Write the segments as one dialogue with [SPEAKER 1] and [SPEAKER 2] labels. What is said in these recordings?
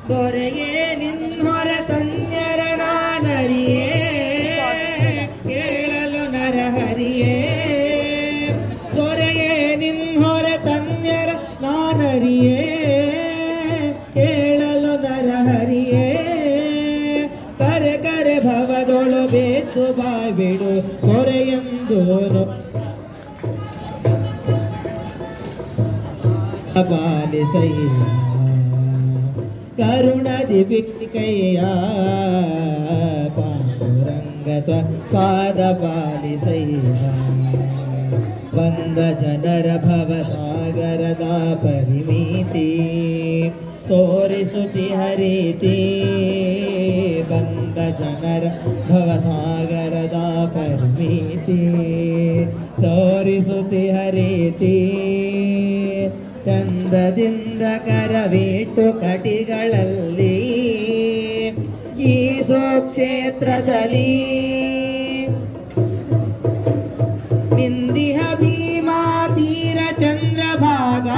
[SPEAKER 1] ದೊರೆಯೇ ನಿನ್ನೊರ ತನ್ಯರ ನಾನರಿಯೇ ಕೇಳಲು ನರಹರಿಯೇ ದೊರೆಯೇ ನಿನ್ನೊರ ತನ್ಯರ ನಾನರಿಯೇ ಕೇಳಲು ನರಹರಿಯೇ ಕರೆ ಕರೆ ಭವದೊಳು ಬೇಸು ಬಾಯ್ಬಿಡು ಕೊರೆಯಂದೋನು ಪಾಲಿಸಯ್ಯ ಕರುಣದಿ ಬಿಟ್ಟಿಕಯ್ಯ ಪಾಂಡುರಂಗ ಪಾದ ಪಾಲಿಸಯ್ಯ ಬಂದ ಜನರ ಭವಸಾಗರದ ಪರಿಮಿತಿ ತೋರಿಸುತ್ತಿ ಹರಿತಿ ಬಂದ ಜನರ ಭವಸಾಗರದ ಪರಿಮಿತಿ ತೋರಿಸುತ್ತಿ ಹರಿತಿ ಚಂದದಿಂದ ಕರವಿಟ್ಟು ಕಟಿಗಳಲ್ಲಿ ಈ ಕ್ಷೇತ್ರದಲ್ಲಿ ನಿಂದಿಹ ಭೀಮಾ ತೀರ ಚಂದ್ರಭಾಗ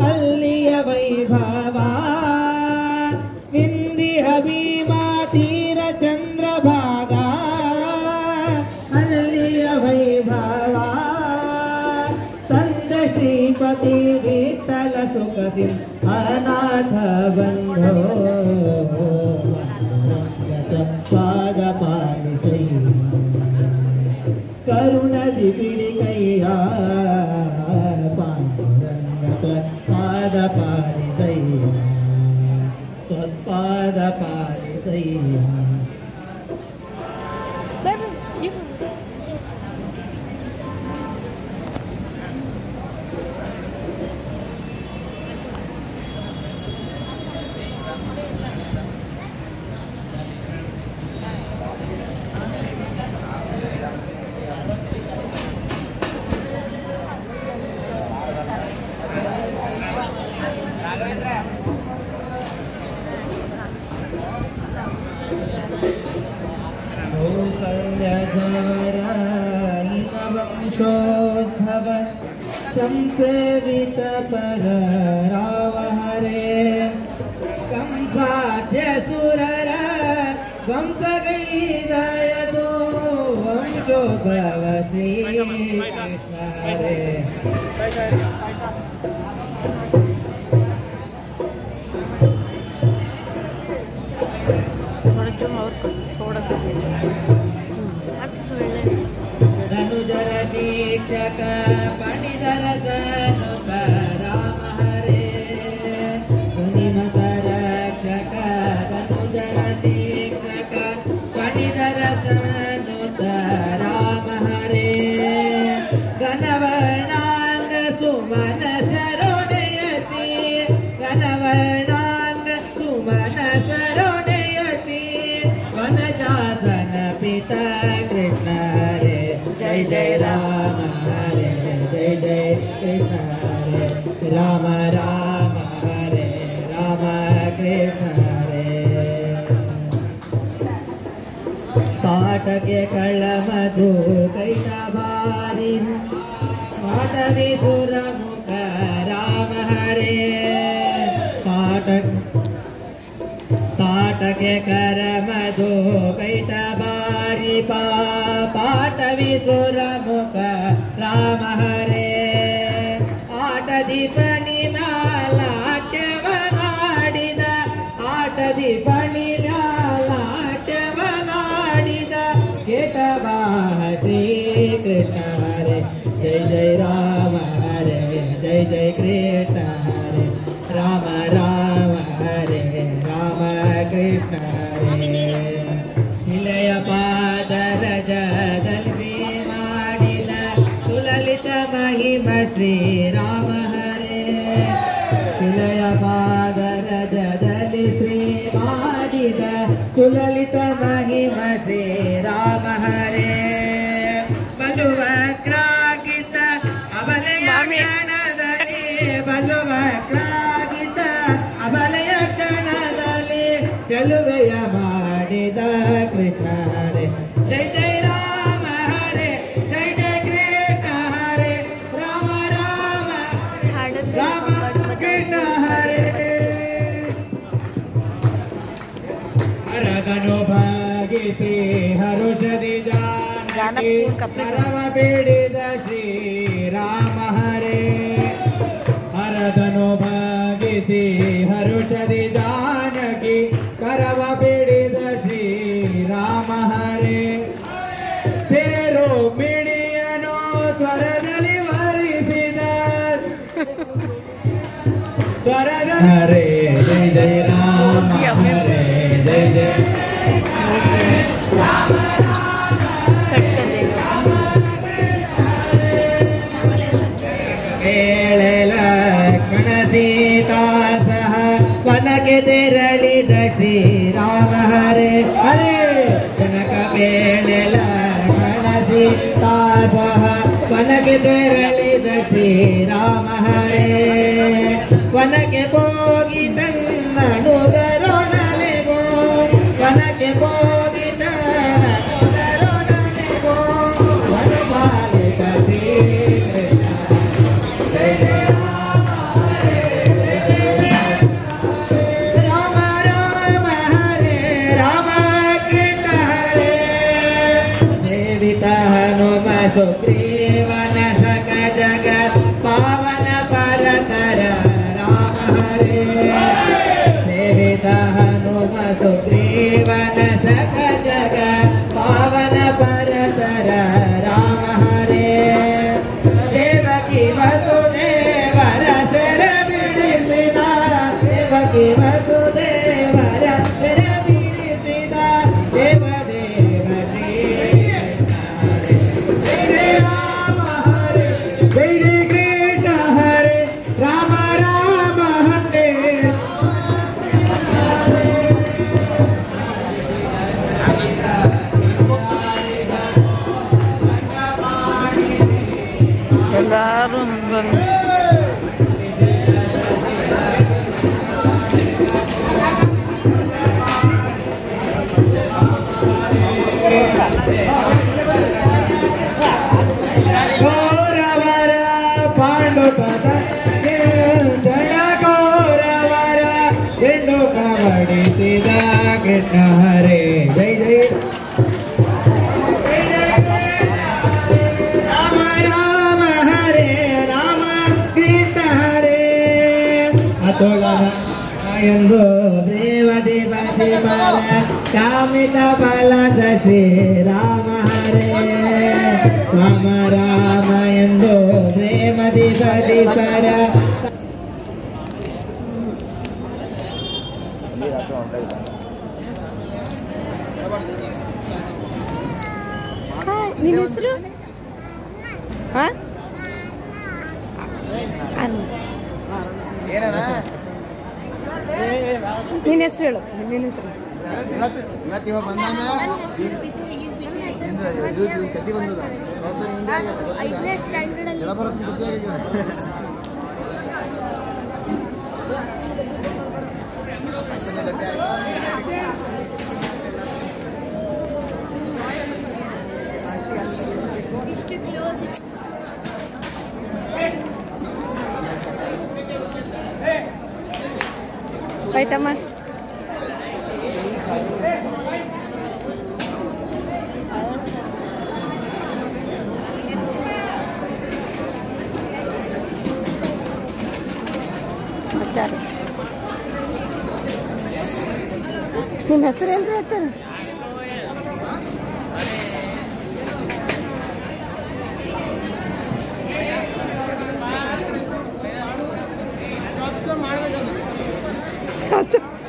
[SPEAKER 1] ಅಲ್ಲಿಯ ವೈಭವ ನಿಂದಿಹ ಭೀಮಾ ತೀರ ಚಂದ್ರಭಾಗ ಅಲ್ಲಿಯ ವೈಭವ ಸಂತ ಶ್ರೀಪತಿ ವಿಠಲ ಸುಖದಿ ಅನಾಥ ಬಂಧೋ ಪಾದ ಪಾಲಿಸಯ್ಯ ಕರುಣದಿ ಬಿಡಿಕಯ್ಯ ಪಾಂಡುರಂಗ ಪಾದ ಪಾಲಿಸಯ್ಯ ಸ್ವತ್ಪಾದ ಪಾಲಿಸಯ್ಯ वंशोद्भव संसेवित पर राव हरे कंसाद्य सुरर कंसगैदयतो वंशोद्भव श्री कृष्ण हरे
[SPEAKER 2] थोड़ा सा
[SPEAKER 1] धनुजर दीक्षक पणिधर धनुक राम हरे सुनिमत रक्षक धनुजर दीक्षक पणिधर धनुक राम हरे घनवर्णांग सुमन सरोडयति घनवर्णांग सुमन सरोडयति वनजासन पिता कृष्ण हरे जय जय राम हरे जय जय कृष्ण हरे राम राम हरे राम कृष्ण हरे पाटके कळ मधु कैटा भारी पाटवी सुर मुख राम हरे पाटके कर मधु कैटा बारी पाटवी सुर मुख राम हरे आटदीपनि लाट्ಯವನಾಡಿದ आटदीपनि लाट्ಯವನಾಡಿದ केशवा श्री कृष्ण हरे जय जय राम हरे जय जय कृष्ण हरे राम राम हरे राम कृष्ण हरे शिलय पादर जदल्वी ಮಾಡಿದ ಸುಲಲಿತ ಮಹಿಮ ಶ್ರೀ ರಾಮ ಹರೇ ಶಿಲಯ ಪಾದರ ಜದಲ್ಲಿ ಶ್ರೀ ಮಾಡಿದ ಸುಲಲಿತ ಮಹಿಮ ಶ್ರೀ ರಾಮ ಹರೇ ಬಲುವಕ್ರಾಗಿತ ಅವಲಯ ಕ್ಷಣದಲ್ಲಿ ಬಲುವಕ್ರಾಗಿತ ಅವಲಯ ಕ್ಷಣದಲ್ಲಿ ಚೆಲುವೆಯ ಮಾಡಿದ ಕೃಷ್ಣ ಹರೇ ಜಯ ಜಯ ರಾಮ ಹರೇ ಜಯ ಜಯ ಕೃಷ್ಣ ಹರೇ ರಾಮ ರಾಮ ರಾಮ ಕೃಷ್ಣ ಹರೇ ಭರತನು ಭಾಗಿಸಿ ಹರುಷದಿ ಜಾನಕಿ ಕರವ ಬೇಡಿದ ಶ್ರೀರಾಮ ಹರೇ ಭರತನು ಭಾಗಿಸಿ ಹರುಷದಿ ಜಾನಕಿ ಕರವ ಬೇಡಿದ ಶ್ರೀರಾಮ ಹರೇ ತೇರು ಮಿಡಿಯನು ಸ್ವರದಲ್ಲಿ ವರಿಸಿದ ಸ್ವರದ ಹರೇ ಜಯ ಜಯ ರಾಮ ಹರೇ ಜಯ ಜಯ लक्ष्मण सीता सह वन के तेरಳಿದ ಶ್ರೀರಾಮ ಹರೇ ಹರೇ ಜನಕ ಬೇಳೆ ಲಕ್ಷ್ಮಣ ಸೀತಾ ಸಹ वन के तेरಳಿದ ಶ್ರೀರಾಮ ಹರೇ ವನಕ್ಕೆ ಹೋಗಿ ತನ್ನನುಗರೊಡನೆ ವನಕ್ಕೆ ಹೋಗಿ ತನ್ನನುಗರೊಡನೆ ವನಪಾಲಿತ ಶ್ರೀಕೃಷ್ಣ हनुम सुग्रीवन सक जगत पावन परतर राम हरे सेवित हनुम सुग्रीवन सक जगत पावन परतर राम हरे देवकी वसुदेवर सर बिडिसिद देवकी वसुदेवर सर बिडिसिद देव
[SPEAKER 2] ಎಲ್ಲರೂ ಬಂದು
[SPEAKER 1] ಗೌರವರ ಪಾಂಡುಪದ ಜಯ ಗೌರವರ ಎಂದು ಕವಡಿಸಿದ ಕೃಷ್ಣ ಹರೇ ಜೈ ಜೈ ಎಂದು ದೇವದೇವತಿ ಬಲ ಕಾಮಿತ ಬಲದ ಶ್ರೀರಾಮ ಹರೇ ರಾಮ ರಾಮ ಎಂದು ದೇವದೇವತಿ ಪರ
[SPEAKER 2] ನಿನ್ನ ಹೆಸರು ನಿನ್ನ ಹೆಸರು ಹೇಳು ನಿನ್ನ ಹೆಸರು ಆಯ್ತಮ್ಮ ನಿಮ್ಮ ಹೆಸರು ಏನ್ರಿ ಹಚ್ಚಾರ Gotcha.